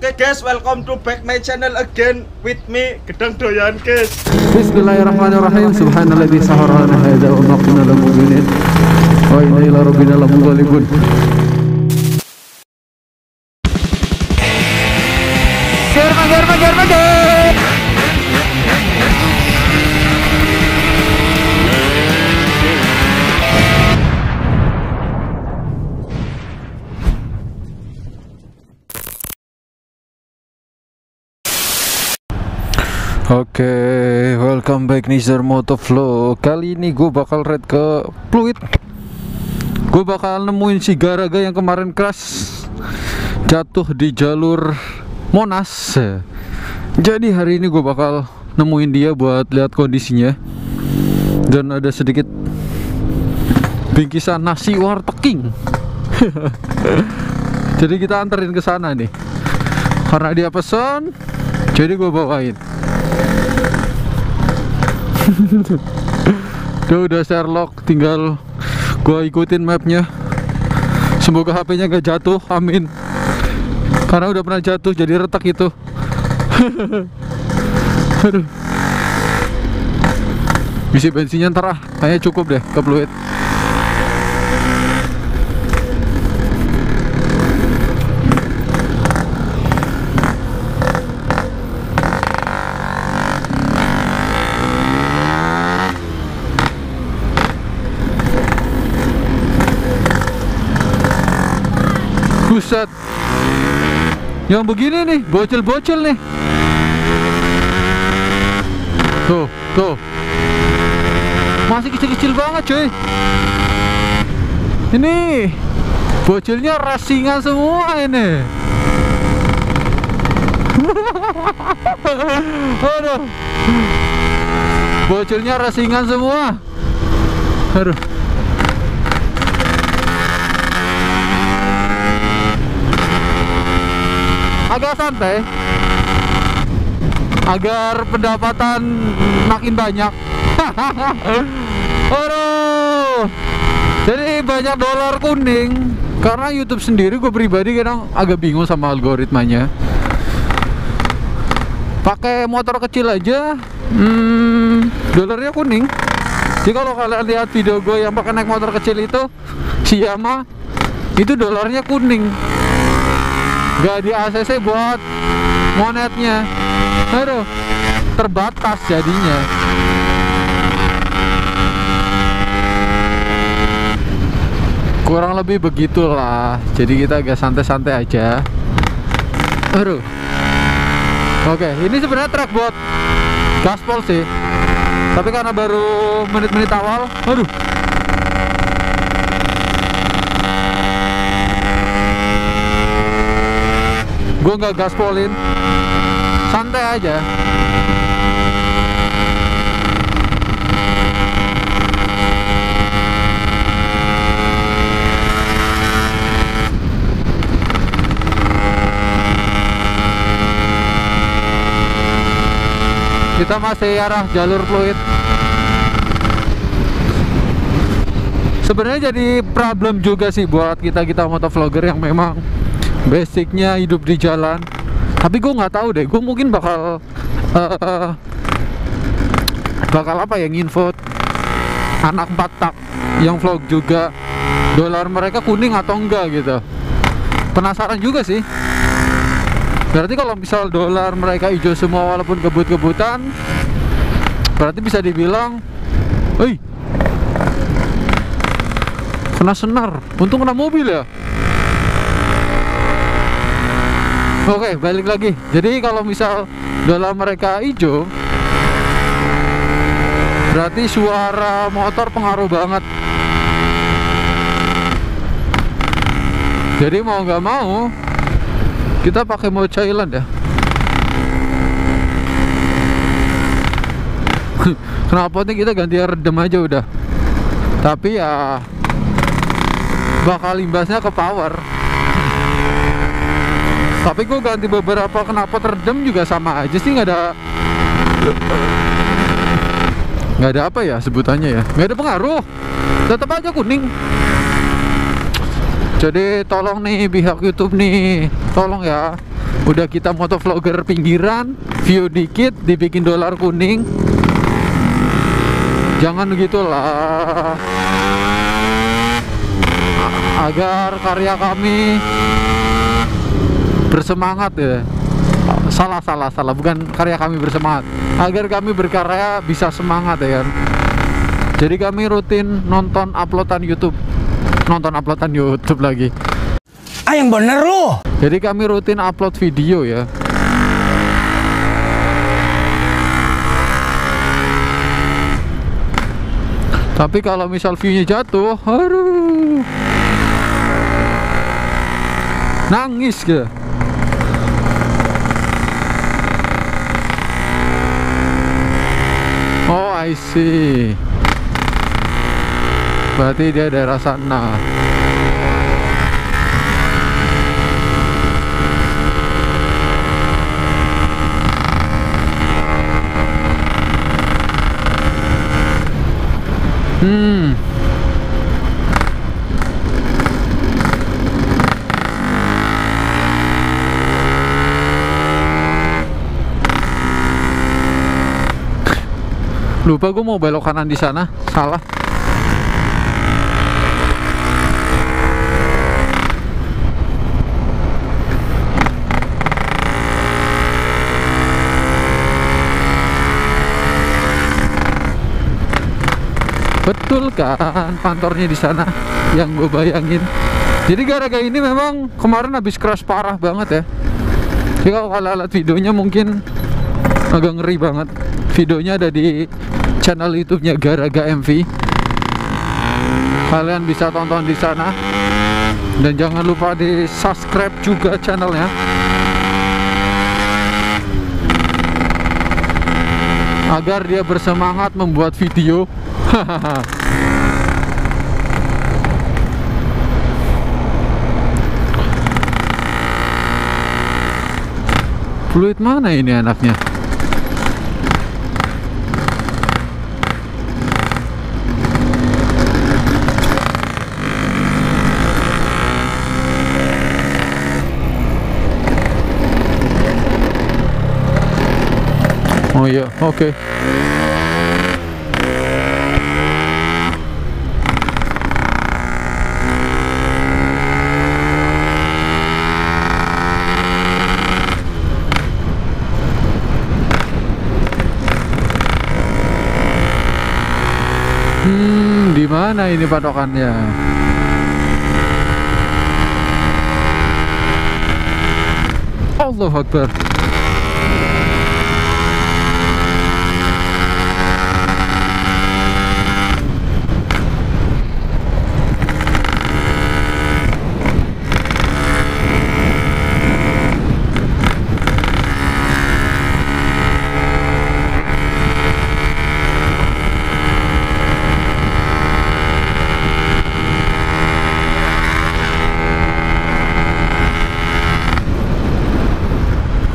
Oke guys, welcome to back my channel again with me Gedang Doyan guys. Bismillahirrahmanirrahim. Subhanalladzi sahara lana hadza wa ma kunna lahu muqrinin wa inna ila rabbina lamunqalibun. Germa. Oke, welcome back Nizar Motovlog. Kali ini gue bakal raid ke Pluit. Gue bakal nemuin si Garaga yang kemarin crash jatuh di jalur Monas. Jadi hari ini gue bakal nemuin dia buat lihat kondisinya. Dan ada sedikit bingkisan nasi warteking. Jadi kita anterin ke sana nih. Karena dia pesan, jadi gue bawain. Dia udah Sherlock, tinggal gua ikutin mapnya. Semoga HP-nya gak jatuh, amin. Karena udah pernah jatuh jadi retak itu. Aduh. Isi bensinnya ntar kayaknya cukup deh ke Pluit. Buset, yang begini nih, bocil-bocil nih. Tuh, masih kecil-kecil banget cuy. Ini bocilnya racingan semua ini. Aduh, bocilnya racingan semua. Aduh. Agak santai agar pendapatan makin banyak. Aduh, jadi banyak dolar kuning. Karena YouTube sendiri gue pribadi kadang agak bingung sama algoritmanya. Pakai motor kecil aja dolarnya kuning. Jadi kalau kalian lihat video gue yang pakai naik motor kecil itu, si Yamaha, itu dolarnya kuning. Gak di ACC buat monetnya. Aduh, terbatas jadinya. Kurang lebih begitulah. Jadi kita agak santai-santai aja. Aduh. Oke, ini sebenarnya track buat gaspol sih. Tapi karena baru menit-menit awal, aduh. Gue nggak gaspolin, santai aja. Kita masih arah jalur Pluit. Sebenarnya jadi problem juga sih buat kita motovlogger yang memang basicnya hidup di jalan. Tapi gue nggak tahu deh, gue mungkin bakal apa ya, nginfo anak 4 tak yang vlog juga dolar mereka kuning atau enggak gitu. Penasaran juga sih. Berarti kalau misal dolar mereka hijau semua walaupun kebut-kebutan, berarti bisa dibilang kena senar. Untung kena mobil ya. Oke, balik lagi. Jadi kalau misal dolar mereka hijau, berarti suara motor pengaruh banget. Jadi mau nggak mau kita pakai mode silent ya. Kenapa nih kita ganti redem aja udah. Tapi ya bakal imbasnya ke power. Tapi gue ganti beberapa knalpot redem juga sama aja sih, nggak ada apa ya sebutannya ya, nggak ada pengaruh, tetap aja kuning. Jadi tolong nih pihak YouTube nih, tolong ya, Udah kita motovlogger pinggiran, view dikit, dibikin dolar kuning. Jangan begitulah. Agar karya kami bersemangat ya. Salah, bukan karya kami bersemangat. Agar kami berkarya bisa semangat ya kan. Jadi kami rutin nonton uploadan YouTube lagi. Ah, yang bener lu. Jadi kami rutin upload video ya. Tapi kalau misal view-nya jatuh, aduh, nangis ke. Oh, I see. Berarti dia daerah sana. Lupa gue mau belok kanan di sana, salah. Betul kan, kantornya di sana yang gue bayangin. Jadi gara-gara ini memang kemarin habis crash parah banget ya. Jadi kalau kalian lihat videonya mungkin agak ngeri banget. Videonya ada di channel YouTube-nya Garaga MV. Kalian bisa tonton di sana. Dan jangan lupa di subscribe juga channelnya. Agar dia bersemangat membuat video. Fluid mana ini anaknya? Oh iya, oke. Di mana ini patokannya? Allahu Akbar.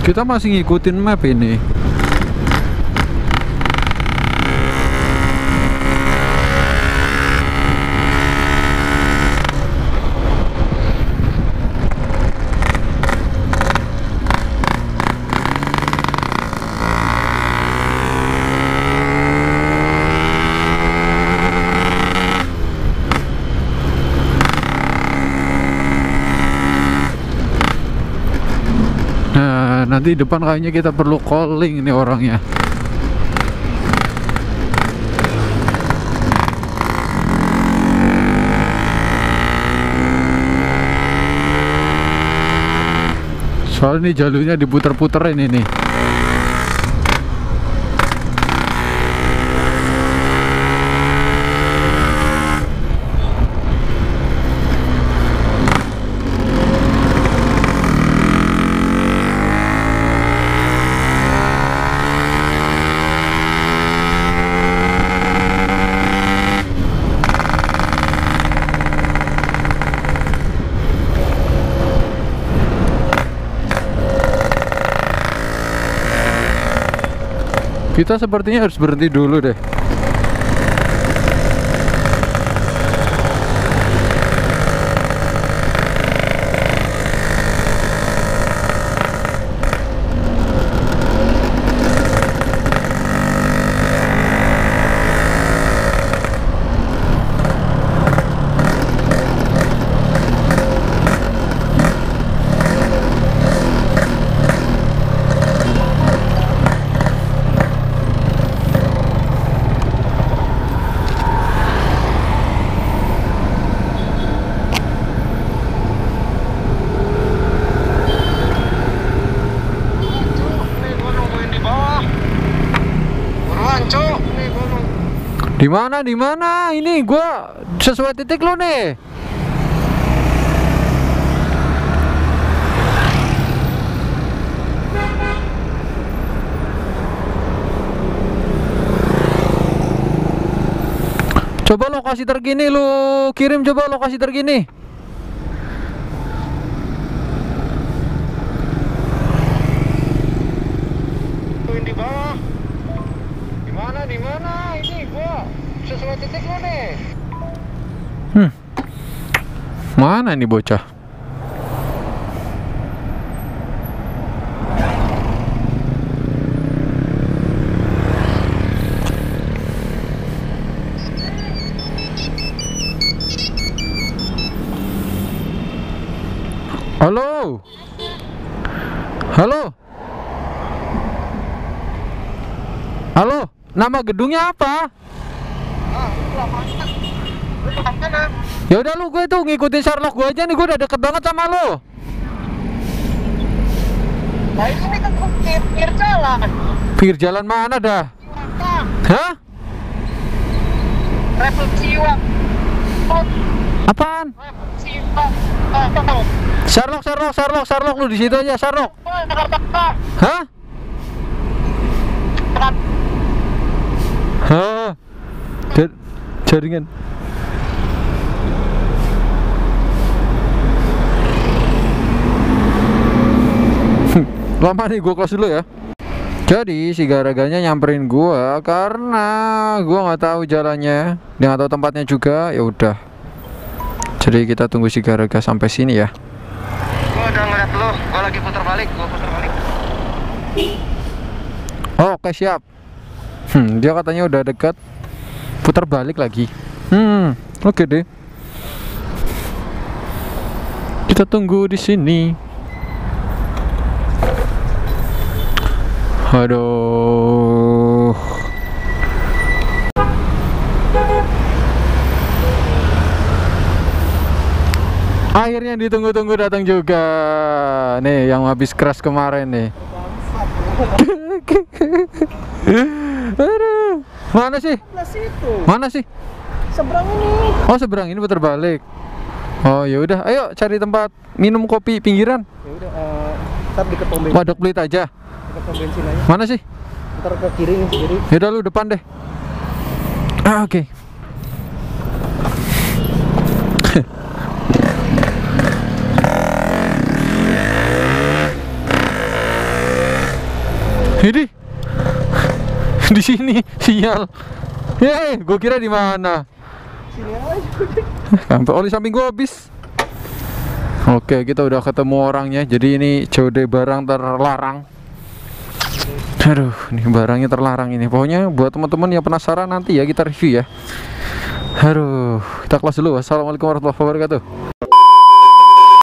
Kita masih ngikutin map ini. Nanti depan kayaknya kita perlu calling nih orangnya. Soalnya nih jalurnya diputer-puterin ini. Kita sepertinya harus berhenti dulu deh. Di mana? Di mana? Ini gua sesuai titik lo nih. Coba lokasi terkini lu kirim, coba lokasi terkini. Di bawah. Di mana? Ini gua sesuai titik lu nih. Mana nih bocah? Halo. Halo. Halo, nama gedungnya apa? Ya udah lu, gue tuh ngikutin Sherlock gue aja nih, gue udah deket banget sama lu. Nah ini kan pinggir jalan. Pinggir jalan mana dah? Hah? Refleksi Apaan? Sherlock lu di situ aja, Sherlock. Hah? Hah? Jaringan. Lama nih, gua close dulu ya. Jadi si Garaganya nyamperin gua karena gua nggak tahu jalannya, dia nggak tahu tempatnya juga. Ya udah. Jadi kita tunggu si Garaga sampai sini ya. Gua udah ngeliat lu, gua lagi putar balik, Oke, siap. Dia katanya udah dekat, putar balik lagi. Oke deh. Kita tunggu di sini. Aduh. Akhirnya ditunggu-tunggu datang juga. Nih yang habis crash kemarin nih. Aduh. Mana sih? Mana sih? Seberang ini. Oh, seberang ini putar balik. Oh, ya udah, ayo cari tempat minum kopi pinggiran. Ya udah, ntar di ketong bensin. Waduk Pelit aja. Ketong bensin aja. Mana sih? Ntar ke kiri nih, kiri. Yaudah lu depan deh. Oke. Ini di sini sial. Gue kira di mana? Sini aja. Sampai oli samping gua habis. Oke, kita udah ketemu orangnya. Jadi ini COD barang terlarang. Aduh, ini barangnya terlarang ini. Pokoknya buat teman-teman yang penasaran nanti ya kita review ya. Aduh, kita kelas dulu. Wassalamualaikum warahmatullahi wabarakatuh.